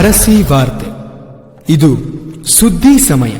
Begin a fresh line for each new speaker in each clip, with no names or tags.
ಅರಸಿ ವಾರ್ತೆ. ಇದು ಸುದ್ದಿ ಸಮಯ.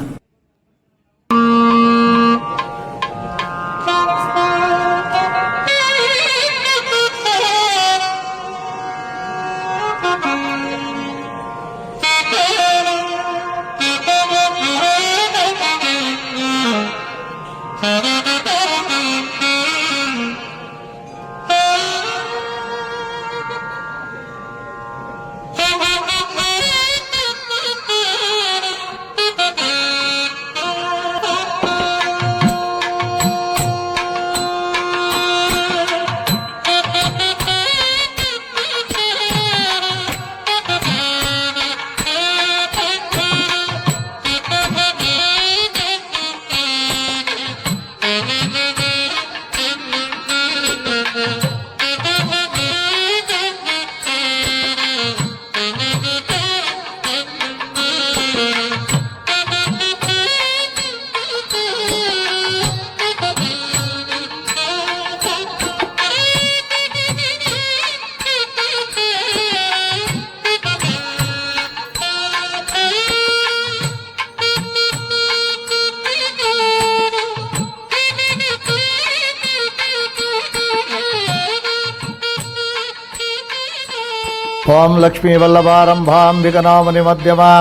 ಓಂ ಲಕ್ಷ್ಮೀ ವಲ್ಲಭಾರಂಭಾಂ ವಿಘ್ನಾಮನಿ ಮಧ್ಯಮಾ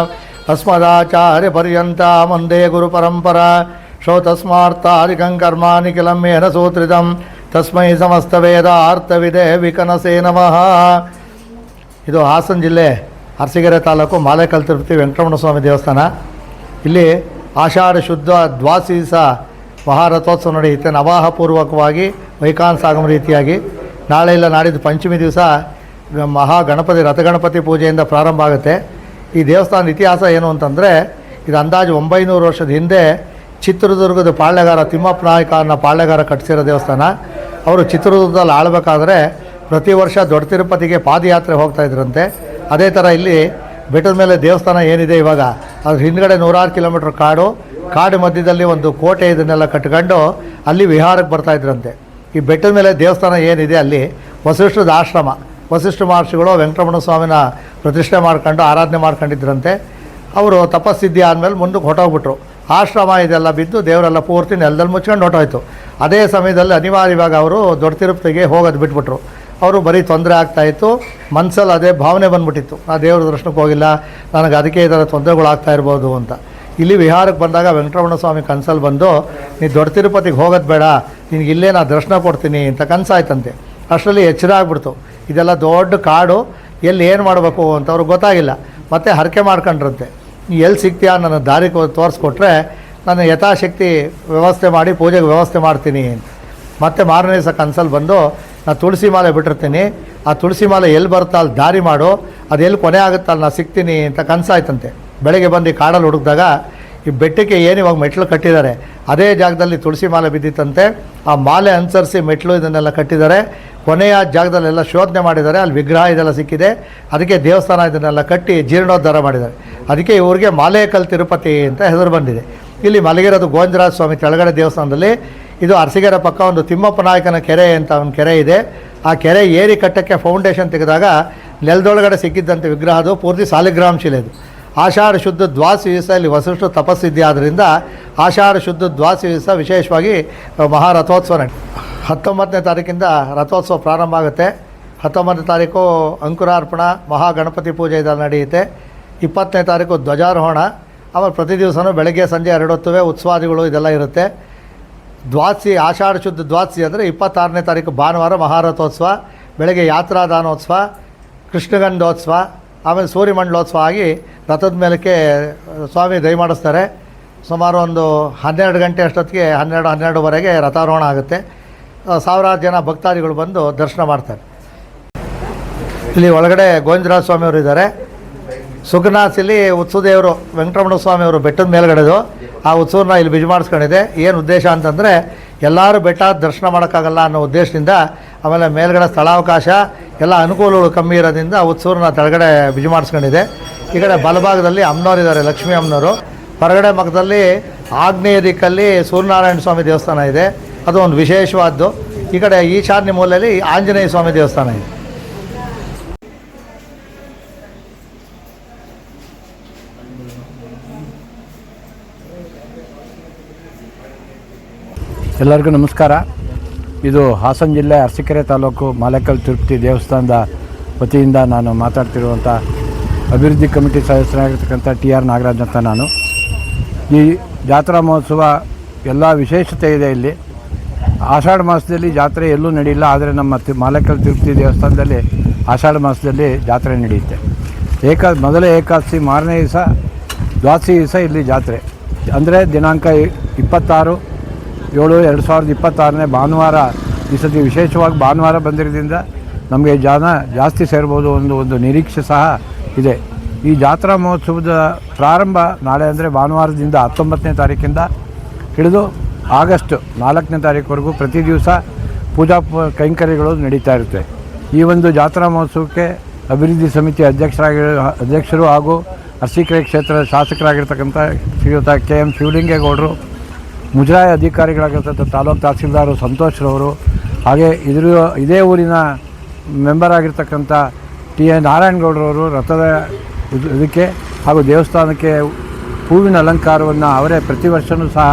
ಅಸ್ಮದಾಚಾರ್ಯ ಪರ್ಯಂತಾ ವಂದೇ ಗುರು ಪರಂಪರಾ ಶ್ರೋತಸ್ಮಾರ್ಥಾಧಿಕಂ ಕರ್ಮಾಣಿ ಕಿಲಂ ಮೇನ ಸೂತ್ರಿತಂ ತಸ್ಮೈ ಸಮಸ್ತ ವೇದಾರ್ಥವಿದೆ ವಿಕನಸೇ ನಮಃ. ಇದು ಹಾಸನ ಜಿಲ್ಲೆ ಅರಸೀಕೆರೆ ತಾಲೂಕು ಮಾಲೇಕಲ್ ತಿರುಪತಿ ವೆಂಕಟರಮಣ ಸ್ವಾಮಿ ದೇವಸ್ಥಾನ. ಇಲ್ಲಿ ಆಷಾಢ ಶುದ್ಧ ದ್ವಾದಶಿ ದಿವಸ ಮಹಾರಥೋತ್ಸವ ನಡೆಯುತ್ತೆ. ನವಾಹಪೂರ್ವಕವಾಗಿ ವೈಖಾನಸ ಆಗಮ ರೀತಿಯಾಗಿ ನಾಳೆ ಇಲ್ಲ ನಾಡಿದ್ದು ಪಂಚಮಿ ದಿವಸ ಮಹಾಗಣಪತಿ ರಥಗಣಪತಿ ಪೂಜೆಯಿಂದ ಪ್ರಾರಂಭ ಆಗುತ್ತೆ. ಈ ದೇವಸ್ಥಾನದ ಇತಿಹಾಸ ಏನು ಅಂತಂದರೆ, ಇದು ಅಂದಾಜು 900 ವರ್ಷದ ಹಿಂದೆ ಚಿತ್ರದುರ್ಗದ ಪಾಳ್ಯಗಾರ ತಿಮ್ಮಪ್ಪ ನಾಯಕ ಅನ್ನೋ ಪಾಳ್ಯಗಾರ ಕಟ್ಟಿಸಿರೋ ದೇವಸ್ಥಾನ. ಅವರು ಚಿತ್ರದುರ್ಗದಲ್ಲಿ ಆಳಬೇಕಾದ್ರೆ ಪ್ರತಿ ವರ್ಷ ದೊಡ್ಡ ತಿರುಪತಿಗೆ ಪಾದಯಾತ್ರೆ ಹೋಗ್ತಾಯಿದ್ರಂತೆ. ಅದೇ ಥರ ಇಲ್ಲಿ ಬೆಟ್ಟದ ಮೇಲೆ ದೇವಸ್ಥಾನ ಏನಿದೆ ಇವಾಗ, ಅದ್ರ ಹಿಂದ್ಗಡೆ 106 ಕಿಲೋಮೀಟ್ರ್ ಕಾಡು ಮಧ್ಯದಲ್ಲಿ ಒಂದು ಕೋಟೆ ಇದನ್ನೆಲ್ಲ ಕಟ್ಕೊಂಡು ಅಲ್ಲಿ ವಿಹಾರಕ್ಕೆ ಬರ್ತಾಯಿದ್ರಂತೆ. ಈ ಬೆಟ್ಟದ ಮೇಲೆ ದೇವಸ್ಥಾನ ಏನಿದೆ ಅಲ್ಲಿ ವಸಿಷ್ಠದ ಆಶ್ರಮ, ವಸಿಷ್ಠ ಮಹರ್ಷಿಗಳು ವೆಂಕಟರಮಣ ಸ್ವಾಮಿನ ಪ್ರತಿಷ್ಠೆ ಮಾಡ್ಕೊಂಡು ಆರಾಧನೆ ಮಾಡ್ಕೊಂಡಿದ್ರಂತೆ. ಅವರು ತಪಸ್ಸಿದ್ಧಿ ಆದಮೇಲೆ ಮುಂದಕ್ಕೆ ಹೊಟ್ಟೋಗ್ಬಿಟ್ರು. ಆಶ್ರಮ ಇದೆಲ್ಲ ಬಿದ್ದು ದೇವರೆಲ್ಲ ಪೂರ್ತಿ ನೆಲದಲ್ಲಿ ಮುಚ್ಕೊಂಡು ಹೊಟ್ಟೋಯ್ತು. ಅದೇ ಸಮಯದಲ್ಲಿ ಅನಿವಾರ್ಯವಾಗಿ ಅವರು ದೊಡ್ಡ ತಿರುಪತಿಗೆ ಹೋಗೋದು ಬಿಟ್ಬಿಟ್ರು. ಅವರು ಬರೀ ತೊಂದರೆ ಆಗ್ತಾಯಿತ್ತು, ಮನಸ್ಸಲ್ಲಿ ಅದೇ ಭಾವನೆ ಬಂದ್ಬಿಟ್ಟಿತ್ತು, ಆ ದೇವ್ರ ದರ್ಶನಕ್ಕೆ ಹೋಗಿಲ್ಲ, ನನಗೆ ಅದಕ್ಕೆ ಈ ಥರ ತೊಂದರೆಗಳಾಗ್ತಾ ಇರ್ಬೋದು ಅಂತ. ಇಲ್ಲಿ ವಿಹಾರಕ್ಕೆ ಬಂದಾಗ ವೆಂಕಟರಮಣ ಸ್ವಾಮಿ ಕನಸಲ್ಲಿ ಬಂದು, ನೀನು ದೊಡ್ಡ ತಿರುಪತಿಗೆ ಹೋಗೋದು ಬೇಡ, ನಿನಗೆ ಇಲ್ಲೇ ನಾನು ದರ್ಶನ ಕೊಡ್ತೀನಿ ಅಂತ ಕನಸಾಯ್ತಂತೆ. ಅಷ್ಟರಲ್ಲಿ ಎಚ್ಚರ ಆಗ್ಬಿಡ್ತು, ಇದೆಲ್ಲ ದೊಡ್ಡ ಕಾಡು, ಎಲ್ಲಿ ಏನು ಮಾಡಬೇಕು ಅಂತ ಅವ್ರಿಗೆ ಗೊತ್ತಾಗಿಲ್ಲ. ಮತ್ತೆ ಹರಕೆ ಮಾಡ್ಕೊಂಡ್ರಂತೆ, ಎಲ್ಲಿ ಸಿಗ್ತೀಯಾ ನನ್ನ ದಾರಿ ತೋರಿಸ್ಕೊಟ್ರೆ ನಾನು ಯಥಾಶಕ್ತಿ ವ್ಯವಸ್ಥೆ ಮಾಡಿ ಪೂಜೆಗೆ ವ್ಯವಸ್ಥೆ ಮಾಡ್ತೀನಿ ಅಂತ. ಮತ್ತು ಮಾರನೇ ದಿವಸ ಕನಸಲ್ಲಿ ಬಂದು, ನಾನು ತುಳಸಿ ಮಾಲೆ ಬಿಟ್ಟಿರ್ತೀನಿ, ಆ ತುಳಸಿ ಮಾಲೆ ಎಲ್ಲಿ ಬರುತ್ತಾ ಅಲ್ಲಿ ದಾರಿ ಮಾಡು, ಅದು ಎಲ್ಲಿ ಕೊನೆ ಆಗುತ್ತಾ ಅಲ್ಲಿ ನಾನು ಸಿಗ್ತೀನಿ ಅಂತ ಕನಸಾಯ್ತಂತೆ. ಬೆಳಗ್ಗೆ ಬಂದು ಈ ಕಾಡಲ್ಲಿ ಹುಡುಕಿದಾಗ ಈ ಬೆಟ್ಟಕ್ಕೆ ಏನು ಇವಾಗ ಮೆಟ್ಲು ಕಟ್ಟಿದ್ದಾರೆ ಅದೇ ಜಾಗದಲ್ಲಿ ತುಳಸಿ ಮಾಲೆ ಬಿದ್ದಿತ್ತಂತೆ. ಆ ಮಾಲೆ ಅನುಸರಿಸಿ ಮೆಟ್ಲು ಇದನ್ನೆಲ್ಲ ಕಟ್ಟಿದ್ದಾರೆ. ಕೊನೆಯ ಜಾಗದಲ್ಲೆಲ್ಲ ಶೋಧನೆ ಮಾಡಿದ್ದಾರೆ, ಅಲ್ಲಿ ವಿಗ್ರಹ ಇದೆಲ್ಲ ಸಿಕ್ಕಿದೆ. ಅದಕ್ಕೆ ದೇವಸ್ಥಾನ ಇದನ್ನೆಲ್ಲ ಕಟ್ಟಿ ಜೀರ್ಣೋದ್ಧಾರ ಮಾಡಿದ್ದಾರೆ. ಅದಕ್ಕೆ ಇವ್ರಿಗೆ ಮಾಲೇಕಲ್ ತಿರುಪತಿ ಅಂತ ಹೆಸರು ಬಂದಿದೆ. ಇಲ್ಲಿ ಮಲಗಿರೋದು ಗೋವಿಂದರಾಜ ಸ್ವಾಮಿ ಕೆಳಗಡೆ ದೇವಸ್ಥಾನದಲ್ಲಿ. ಇದು ಅರಸೀಕೆರೆ ಪಕ್ಕ ಒಂದು ತಿಮ್ಮಪ್ಪ ನಾಯಕನ ಕೆರೆ ಅಂತ ಒಂದು ಕೆರೆ ಇದೆ. ಆ ಕೆರೆ ಏರಿ ಕಟ್ಟಕ್ಕೆ ಫೌಂಡೇಶನ್ ತೆಗೆದಾಗ ನೆಲದೊಳಗಡೆ ಸಿಕ್ಕಿದ್ದಂತೆ ವಿಗ್ರಹದು ಪೂರ್ತಿ ಸಾಲಿಗ್ರಾಮ ಶಿಲೆದು. ಆಷಾಢ ಶುದ್ಧ ದ್ವಾದಶಿ ದಿವಸ ಇಲ್ಲಿ ವಸಿಷ್ಠ ತಪಸ್ಸಿದ್ದೆ. ಆದ್ದರಿಂದ ಆಷಾಢ ಶುದ್ಧ ದ್ವಾದಶಿ ದಿವಸ ವಿಶೇಷವಾಗಿ ಮಹಾರಥೋತ್ಸವ 19ನೇ ತಾರೀಕಿಂದ ರಥೋತ್ಸವ ಪ್ರಾರಂಭ ಆಗುತ್ತೆ. 19ನೇ ತಾರೀಕು ಅಂಕುರಾರ್ಪಣ ಮಹಾಗಣಪತಿ ಪೂಜೆ ಇದೆಲ್ಲ ನಡೆಯುತ್ತೆ. 20ನೇ ತಾರೀಕು ಧ್ವಜಾರೋಹಣ. ಆಮೇಲೆ ಪ್ರತಿ ದಿವಸವೂ ಬೆಳಗ್ಗೆ ಸಂಜೆ 2 ಹೊತ್ತುವೆ ಉತ್ಸವಾದಿಗಳು ಇದೆಲ್ಲ ಇರುತ್ತೆ. ದ್ವಾದಶಿ ಆಷಾಢ ಶುದ್ಧ ದ್ವಾದಶಿ ಅಂದರೆ 26ನೇ ತಾರೀಕು ಭಾನುವಾರ ಮಹಾರಥೋತ್ಸವ, ಬೆಳಗ್ಗೆ ಯಾತ್ರಾದಾನೋತ್ಸವ, ಕೃಷ್ಣಗಂಧೋತ್ಸವ, ಆಮೇಲೆ ಸೂರ್ಯಮಂಡಲೋತ್ಸವ ಆಗಿ ರಥದ ಮೇಲಕ್ಕೆ ಸ್ವಾಮಿ ದಯಮಾಡಿಸ್ತಾರೆ. ಸುಮಾರು ಒಂದು 12 ಗಂಟೆ ಅಷ್ಟೊತ್ತಿಗೆ 12:30ವರೆಗೆ ರಥಾರೋಹಣ ಆಗುತ್ತೆ. ಸಾವಿರಾರು ಜನ ಭಕ್ತಾದಿಗಳು ಬಂದು ದರ್ಶನ ಮಾಡ್ತಾರೆ. ಇಲ್ಲಿ ಒಳಗಡೆ ಗೋವಿಂದರಾಜ ಸ್ವಾಮಿಯವರು ಇದ್ದಾರೆ. ಸುಖನಾಥ್ ಉತ್ಸವದೇವರು ವೆಂಕಟರಮಣ ಸ್ವಾಮಿಯವರು ಬೆಟ್ಟದ ಮೇಲ್ಗಡೆದು ಆ ಉತ್ಸವನ ಇಲ್ಲಿ ಬಿಜು ಮಾಡಿಸ್ಕೊಂಡಿದೆ. ಏನು ಉದ್ದೇಶ ಅಂತಂದರೆ, ಎಲ್ಲರೂ ಬೆಟ್ಟ ದರ್ಶನ ಮಾಡೋಕ್ಕಾಗಲ್ಲ ಅನ್ನೋ ಉದ್ದೇಶದಿಂದ, ಆಮೇಲೆ ಮೇಲ್ಗಡೆ ಸ್ಥಳಾವಕಾಶ ಎಲ್ಲ ಅನುಕೂಲಗಳು ಕಮ್ಮಿ ಇರೋದ್ರಿಂದ ಉತ್ಸವನ ತೆಳಗಡೆ ಬಿಜು ಮಾಡಿಸ್ಕೊಂಡಿದೆ. ಈ ಕಡೆ ಬಲಭಾಗದಲ್ಲಿ ಅಮ್ಮನವ್ರು ಇದ್ದಾರೆ, ಲಕ್ಷ್ಮೀ ಅಮ್ಮನವರು. ಹೊರಗಡೆ ಮಕ್ಕದಲ್ಲಿ ಆಗ್ನೇಯ ದಿಕ್ಕಲ್ಲಿ ಸೂರ್ಯನಾರಾಯಣ ಸ್ವಾಮಿ ದೇವಸ್ಥಾನ ಇದೆ, ಅದು ಒಂದು ವಿಶೇಷವಾದ್ದು. ಈ ಕಡೆ ಈಶಾನ್ಯ ಮೂಲೆಯಲ್ಲಿ ಆಂಜನೇಯ ಸ್ವಾಮಿ ದೇವಸ್ಥಾನ ಇದೆ.
ಎಲ್ಲರಿಗೂ ನಮಸ್ಕಾರ. ಇದು ಹಾಸನ ಜಿಲ್ಲೆ ಅರಸೀಕೆರೆ ತಾಲೂಕು ಮಾಲೇಕಲ್ ತಿರುಪತಿ ದೇವಸ್ಥಾನದ ವತಿಯಿಂದ ನಾನು ಮಾತಾಡ್ತಿರುವಂಥ ಅಭಿವೃದ್ಧಿ ಕಮಿಟಿ ಸದಸ್ಯರಾಗಿರ್ತಕ್ಕಂಥ TR ನಾಗರಾಜ್ ಅಂತ ನಾನು. ಈ ಜಾತ್ರಾ ಮಹೋತ್ಸವ ಎಲ್ಲ ವಿಶೇಷತೆ ಇದೆ. ಇಲ್ಲಿ ಆಷಾಢ ಮಾಸದಲ್ಲಿ ಜಾತ್ರೆ ಎಲ್ಲೂ ನಡೆಯಿಲ್ಲ, ಆದರೆ ನಮ್ಮ ಮಾಲೇಕಲ್ ತಿರುಪತಿ ದೇವಸ್ಥಾನದಲ್ಲಿ ಆಷಾಢ ಮಾಸದಲ್ಲಿ ಜಾತ್ರೆ ನಡೆಯುತ್ತೆ. ಮೊದಲ ಏಕಾದಶಿ ಮಾರನೇ ದಿವಸ ದ್ವಾದಶಿ ದಿವಸ ಇಲ್ಲಿ ಜಾತ್ರೆ, ಅಂದರೆ ದಿನಾಂಕ 26/7/2026 ಭಾನುವಾರ ಈ ಸತಿ ವಿಶೇಷವಾಗಿ ಭಾನುವಾರ ಬಂದಿರೋದ್ರಿಂದ ನಮಗೆ ಜನ ಜಾಸ್ತಿ ಸೇರ್ಬೋದು ಒಂದು ನಿರೀಕ್ಷೆ ಸಹ ಇದೆ. ಈ ಜಾತ್ರಾ ಮಹೋತ್ಸವದ ಪ್ರಾರಂಭ ನಾಳೆ, ಅಂದರೆ ಭಾನುವಾರದಿಂದ 19ನೇ ತಾರೀಕಿಂದ ಹಿಡಿದು ಆಗಸ್ಟ್ 4ನೇ ತಾರೀಕುವರೆಗೂ ಪ್ರತಿ ದಿವಸ ಪೂಜಾ ಕೈಂಕರ್ಯಗಳು ನಡೀತಾ ಇರುತ್ತೆ. ಈ ಒಂದು ಜಾತ್ರಾ ಮಹೋತ್ಸವಕ್ಕೆ ಅಭಿವೃದ್ಧಿ ಸಮಿತಿ ಅಧ್ಯಕ್ಷರು ಹಾಗೂ ಅರಸೀಕೆರೆ ಕ್ಷೇತ್ರದ ಶಾಸಕರಾಗಿರ್ತಕ್ಕಂಥ ಶ್ರೀಯುತ KM ಶಿವಲಿಂಗೇಗೌಡರು, ಮುಜರಾಯಿ ಅಧಿಕಾರಿಗಳಾಗಿರ್ತಕ್ಕಂಥ ತಾಲೂಕು ತಹಸೀಲ್ದಾರು ಸಂತೋಷ್ರವರು, ಹಾಗೆ ಇದೇ ಊರಿನ ಮೆಂಬರ್ ಆಗಿರ್ತಕ್ಕಂಥ TA ನಾರಾಯಣಗೌಡರವರು ರಥದ ಇದಕ್ಕೆ ಹಾಗೂ ದೇವಸ್ಥಾನಕ್ಕೆ ಹೂವಿನ ಅಲಂಕಾರವನ್ನು ಅವರೇ ಪ್ರತಿ ವರ್ಷವೂ ಸಹ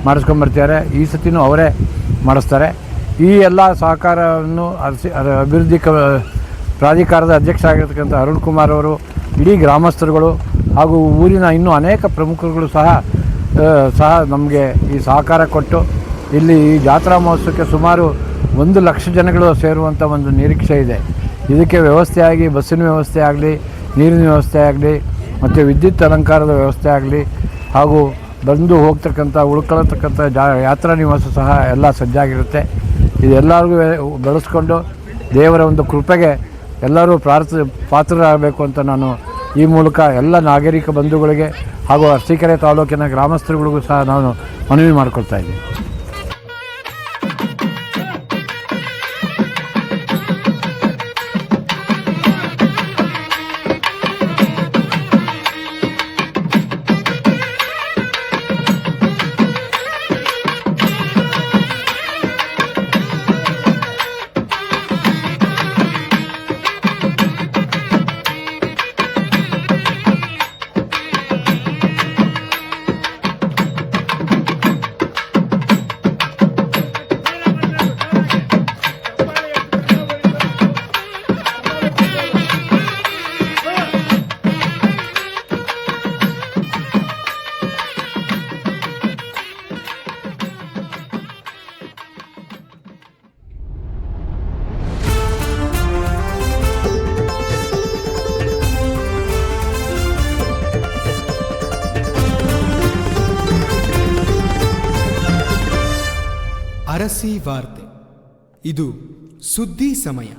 ಮಾಡಿಸ್ಕೊಂಬರ್ತಾರೆ. ಈ ಸತಿನೂ ಅವರೇ ಮಾಡಿಸ್ತಾರೆ. ಈ ಎಲ್ಲ ಸಹಕಾರವನ್ನು ಅಭಿವೃದ್ಧಿ ಪ್ರಾಧಿಕಾರದ ಅಧ್ಯಕ್ಷರಾಗಿರ್ತಕ್ಕಂಥ ಅರುಣ್ ಕುಮಾರ್ ಅವರು, ಇಡೀ ಗ್ರಾಮಸ್ಥರುಗಳು ಹಾಗೂ ಊರಿನ ಇನ್ನೂ ಅನೇಕ ಪ್ರಮುಖರುಗಳು ಸಹ ನಮಗೆ ಈ ಸಹಕಾರ ಕೊಟ್ಟು ಇಲ್ಲಿ ಈ ಜಾತ್ರಾ ಮಹೋತ್ಸವಕ್ಕೆ ಸುಮಾರು 1 ಲಕ್ಷ ಜನಗಳು ಸೇರುವಂಥ ಒಂದು ನಿರೀಕ್ಷೆ ಇದೆ. ಇದಕ್ಕೆ ವ್ಯವಸ್ಥೆಯಾಗಿ ಬಸ್ಸಿನ ವ್ಯವಸ್ಥೆ ಆಗಲಿ, ನೀರಿನ ವ್ಯವಸ್ಥೆ ಆಗಲಿ, ಮತ್ತು ವಿದ್ಯುತ್ ಅಲಂಕಾರದ ವ್ಯವಸ್ಥೆ ಆಗಲಿ, ಹಾಗೂ ಬಂದು ಹೋಗ್ತಕ್ಕಂಥ ಉಳ್ಕೊಳ್ಳತಕ್ಕಂಥ ಯಾತ್ರಾ ನಿವಾಸ ಸಹ ಎಲ್ಲ ಸಜ್ಜಾಗಿರುತ್ತೆ. ಇದೆಲ್ಲರಿಗೂ ಬೆಳೆಸ್ಕೊಂಡು ದೇವರ ಒಂದು ಕೃಪೆಗೆ ಎಲ್ಲರೂ ಪಾತ್ರರಾಗಬೇಕು ಅಂತ ನಾನು ಈ ಮೂಲಕ ಎಲ್ಲ ನಾಗರಿಕ ಬಂಧುಗಳಿಗೆ ಹಾಗೂ ಅರಸೀಕೆರೆ ತಾಲೂಕಿನ ಗ್ರಾಮಸ್ಥರುಗಳಿಗೂ ಸಹ ನಾನು ಮನವಿ ಮಾಡಿಕೊಳ್ತಾ ಇದ್ದೀನಿ.
ಅರಸಿ ವಾರ್ತೆ, ಇದು ಸುದ್ದಿ ಸಮಯ.